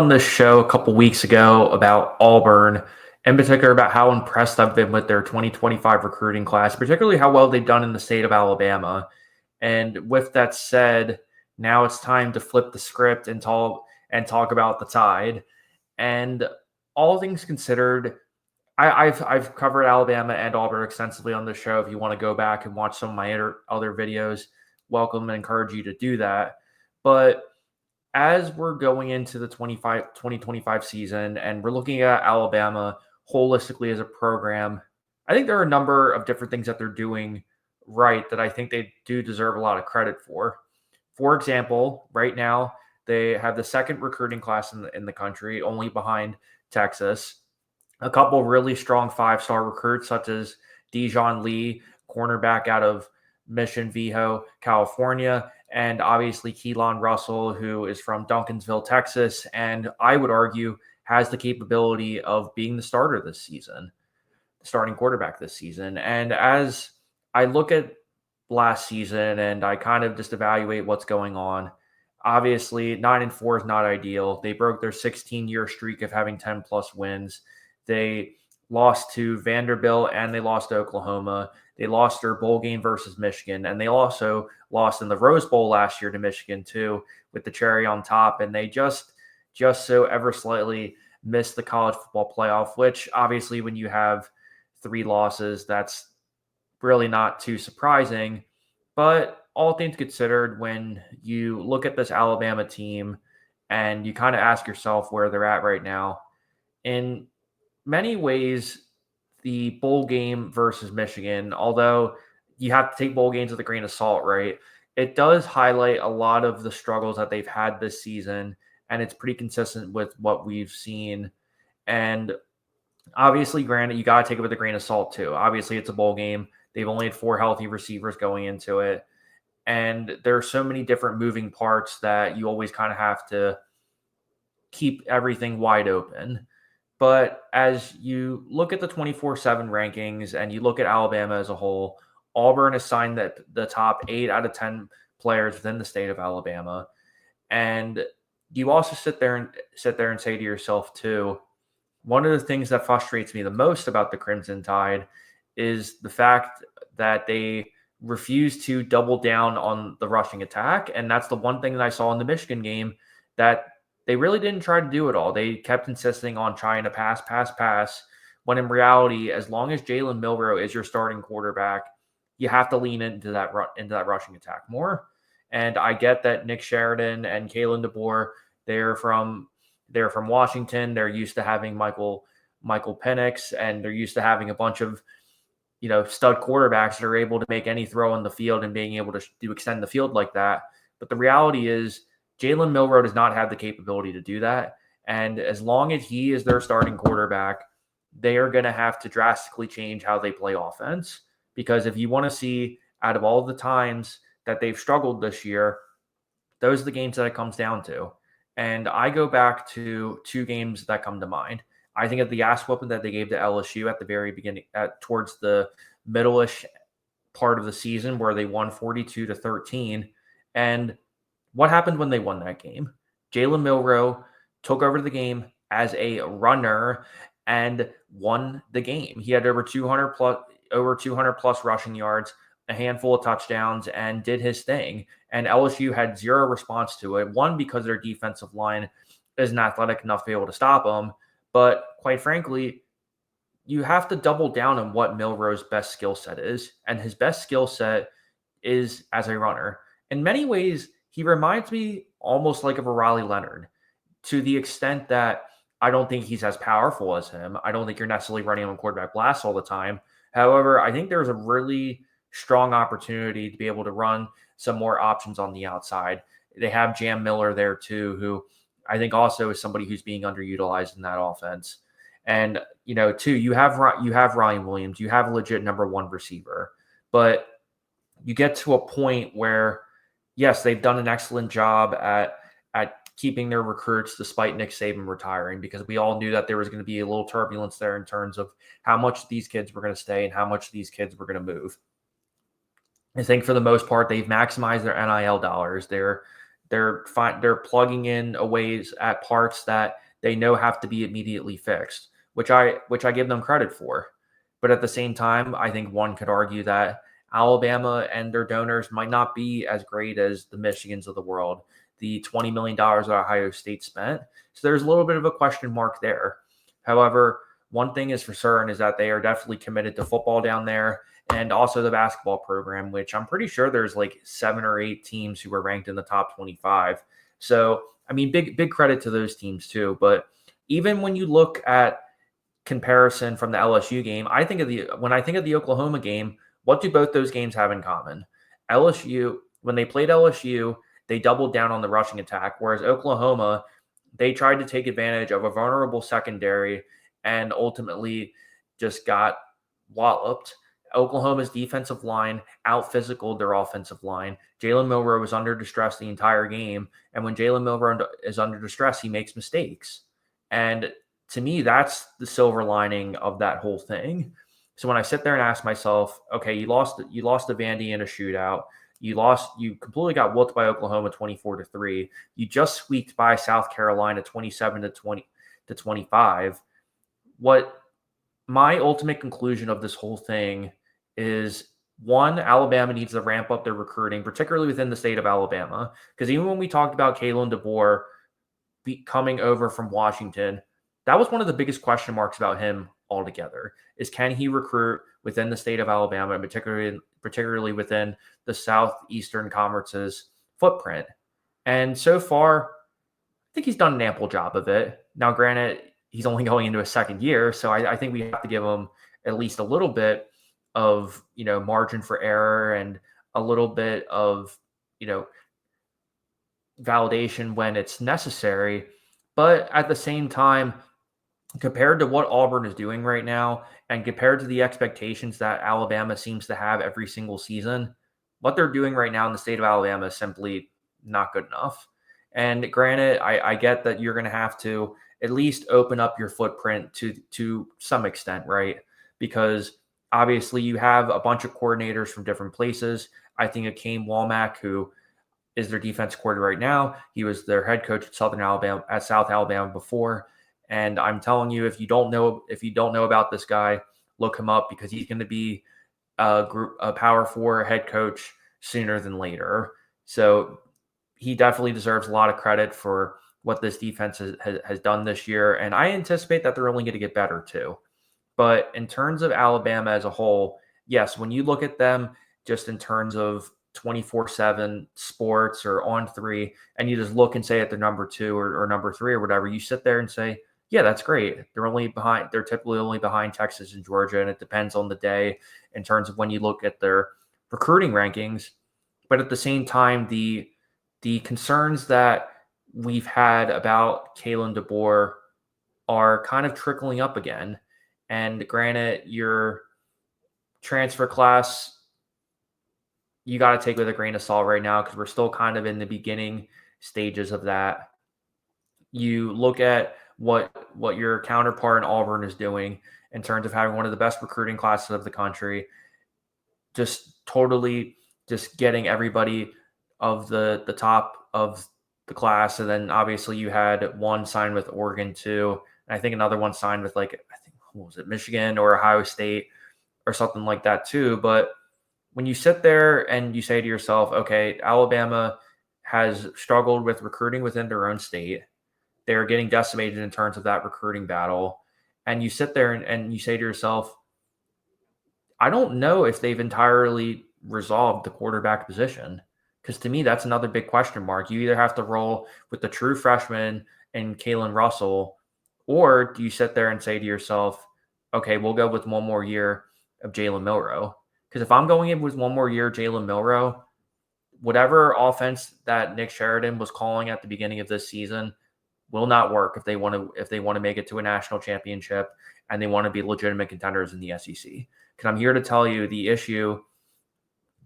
On this show a couple weeks ago about Auburn, in particular about how impressed I've been with their 2025 recruiting class, particularly how well they've done in the state of Alabama. And with that said, now it's time to flip the script and talk about the Tide. And all things considered, I've covered Alabama and Auburn extensively on this show. If you want to go back and watch some of my other videos, welcome and encourage you to do that. But as we're going into the 2025 season and we're looking at Alabama holistically as a program, I think there are a number of different things that they're doing right that I think they do deserve a lot of credit for. For example, right now, they have the second recruiting class in the country, only behind Texas. A couple really strong five-star recruits, such as Dijon Lee, cornerback out of Mission Viejo, California, and obviously Keelan Russell, who is from Duncansville, Texas, and I would argue has the capability of being the starter this season, the starting quarterback this season. And as I look at last season and I kind of just evaluate what's going on, obviously 9-4 is not ideal. They broke their 16-year streak of having 10 plus wins. They lost to Vanderbilt and they lost to Oklahoma. They lost their bowl game versus Michigan, and they also lost in the Rose Bowl last year to Michigan too, with the cherry on top. And they just so ever slightly missed the college football playoff, which obviously when you have three losses, that's really not too surprising. But all things considered, when you look at this Alabama team and you kind of ask yourself where they're at right now, in many ways, the bowl game versus Michigan, although you have to take bowl games with a grain of salt, right? It does highlight a lot of the struggles that they've had this season, and it's pretty consistent with what we've seen. And obviously, granted, you got to take it with a grain of salt too. Obviously, it's a bowl game. They've only had 4 healthy receivers going into it. And there are so many different moving parts that you always kind of have to keep everything wide open. But as you look at the 24/7 rankings and you look at Alabama as a whole, Auburn has signed the top 8 out of 10 players within the state of Alabama. And you also sit there and say to yourself too, one of the things that frustrates me the most about the Crimson Tide is the fact that they refuse to double down on the rushing attack. And that's the one thing that I saw in the Michigan game, that they really didn't try to do it all. They kept insisting on trying to pass, when in reality, as long as Jalen Milroe is your starting quarterback, you have to lean into that rushing attack more. And I get that Nick Sheridan and Kalen DeBoer, they're from Washington. They're used to having Michael Penix, and they're used to having a bunch of stud quarterbacks that are able to make any throw on the field and being able to extend the field like that. But the reality is, Jalen Milroe does not have the capability to do that. And as long as he is their starting quarterback, they are going to have to drastically change how they play offense. Because if you want to see, out of all the times that they've struggled this year, those are the games that it comes down to. And I go back to 2 games that come to mind. I think of the ass whooping that they gave to LSU at the very beginning, towards the middle-ish part of the season, where they won 42-13. And what happened when they won that game? Jalen Milroe took over the game as a runner and won the game. He had over 200 plus rushing yards, a handful of touchdowns, and did his thing. And LSU had zero response to it. One, because their defensive line isn't athletic enough to be able to stop them. But quite frankly, you have to double down on what Milroe's best skill set is. And his best skill set is as a runner. In many ways, he reminds me almost like of a Riley Leonard, to the extent that I don't think he's as powerful as him. I don't think you're necessarily running on quarterback blast all the time. However, I think there's a really strong opportunity to be able to run some more options on the outside. They have Jam Miller there too, who I think also is somebody who's being underutilized in that offense. And, too, you have Ryan Williams, you have a legit number 1 receiver, but you get to a point where, yes, they've done an excellent job at keeping their recruits despite Nick Saban retiring, because we all knew that there was going to be a little turbulence there in terms of how much these kids were going to stay and how much these kids were going to move. I think for the most part, they've maximized their NIL dollars. They're They're plugging in ways at parts that they know have to be immediately fixed, which I give them credit for. But at the same time, I think one could argue that Alabama and their donors might not be as great as the Michigans of the world, the $20 million that Ohio State spent. So there's a little bit of a question mark there. However, one thing is for certain is that they are definitely committed to football down there and also the basketball program, which I'm pretty sure there's like 7 or 8 teams who are ranked in the top 25. So, I mean, big credit to those teams too. But even when you look at comparison from the LSU game, when I think of the Oklahoma game, what do both those games have in common? LSU, when they played LSU, they doubled down on the rushing attack, whereas Oklahoma, they tried to take advantage of a vulnerable secondary and ultimately just got walloped. Oklahoma's defensive line out-physicaled their offensive line. Jalen Milroe was under distress the entire game, and when Jalen Milroe is under distress, he makes mistakes. And to me, that's the silver lining of that whole thing. So when I sit there and ask myself, okay, you lost to Vandy in a shootout. You completely got whooped by Oklahoma 24-3. You just squeaked by South Carolina 27-25. What my ultimate conclusion of this whole thing is, one, Alabama needs to ramp up their recruiting, particularly within the state of Alabama. Because even when we talked about Kalen DeBoer coming over from Washington, that was one of the biggest question marks about him altogether, is can he recruit within the state of Alabama, and particularly within the Southeastern Conference's footprint. And so far, I think he's done an ample job of it. Now, granted, he's only going into his second year, so I think we have to give him at least a little bit of, margin for error and a little bit of, validation when it's necessary. But at the same time, compared to what Auburn is doing right now and compared to the expectations that Alabama seems to have every single season, what they're doing right now in the state of Alabama is simply not good enough. And granted, I get that you're going to have to at least open up your footprint to some extent, right? Because obviously you have a bunch of coordinators from different places. I think of Kane Womack, who is their defense coordinator right now. He was their head coach at South Alabama before. And I'm telling you, if you don't know about this guy, look him up, because he's going to be a Power 4 head coach sooner than later. So he definitely deserves a lot of credit for what this defense has done this year. And I anticipate that they're only going to get better too. But in terms of Alabama as a whole, yes, when you look at them just in terms of 24/7 sports or on 3, and you just look and say at the number 2 or number 3 or whatever, you sit there and say, yeah, that's great. They're typically only behind Texas and Georgia, and it depends on the day in terms of when you look at their recruiting rankings. But at the same time, the concerns that we've had about Kalen DeBoer are kind of trickling up again. And granted, your transfer class, you got to take with a grain of salt right now, because we're still kind of in the beginning stages of that. You look at what your counterpart in Auburn is doing in terms of having one of the best recruiting classes of the country, just totally just getting everybody of the top of the class. And then obviously you had one signed with Oregon too. And I think another one signed with what was it, Michigan or Ohio State or something like that too. But when you sit there and you say to yourself, okay, Alabama has struggled with recruiting within their own state. They're getting decimated in terms of that recruiting battle. And you sit there and you say to yourself, I don't know if they've entirely resolved the quarterback position. Because to me, that's another big question mark. You either have to roll with the true freshman and Kalen Russell, or do you sit there and say to yourself, okay, we'll go with one more year of Jalen Milroe? Because if I'm going in with one more year, Jalen Milroe, whatever offense that Nick Sheridan was calling at the beginning of this season will not work if they want to make it to a national championship and they want to be legitimate contenders in the SEC. Because I'm here to tell you, the issue,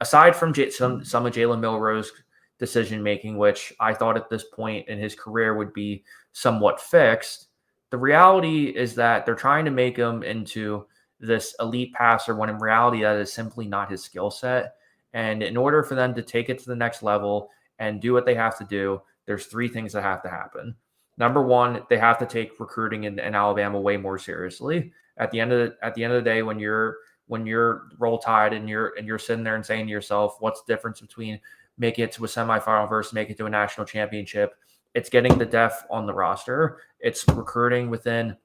aside from some of Jalen Milroe's decision making, which I thought at this point in his career would be somewhat fixed, the reality is that they're trying to make him into this elite passer when in reality that is simply not his skill set. And in order for them to take it to the next level and do what they have to do, there's three things that have to happen. Number one, they have to take recruiting in Alabama way more seriously. At the end of the day, when you're Roll Tide and you're sitting there and saying to yourself, what's the difference between making it to a semifinal versus making it to a national championship? It's getting the depth on the roster. It's recruiting within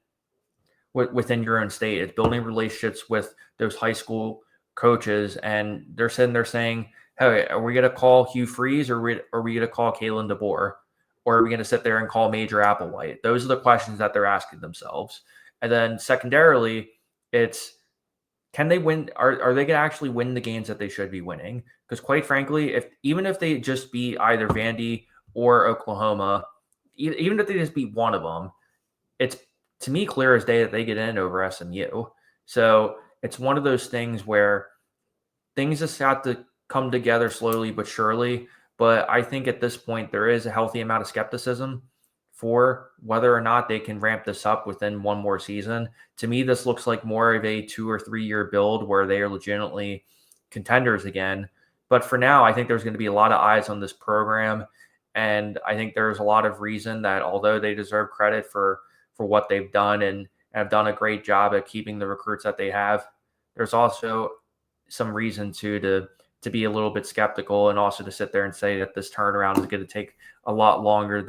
your own state. It's building relationships with those high school coaches, and they're sitting there saying, "Hey, are we going to call Hugh Freeze, or are we going to call Kalen DeBoer, or are we going to sit there and call Major Applewhite?" Those are the questions that they're asking themselves. And then secondarily, it's, can they win? Are they going to actually win the games that they should be winning? Because quite frankly, even if they just beat either Vandy or Oklahoma, even if they just beat one of them, it's, to me, clear as day that they get in over SMU. So it's one of those things where things just have to come together slowly but surely. But I think at this point, there is a healthy amount of skepticism for whether or not they can ramp this up within one more season. To me, this looks like more of a 2 or 3 year build where they are legitimately contenders again. But for now, I think there's going to be a lot of eyes on this program. And I think there's a lot of reason that, although they deserve credit for what they've done and have done a great job at keeping the recruits that they have, there's also some reason to be a little bit skeptical, and also to sit there and say that this turnaround is going to take a lot longer than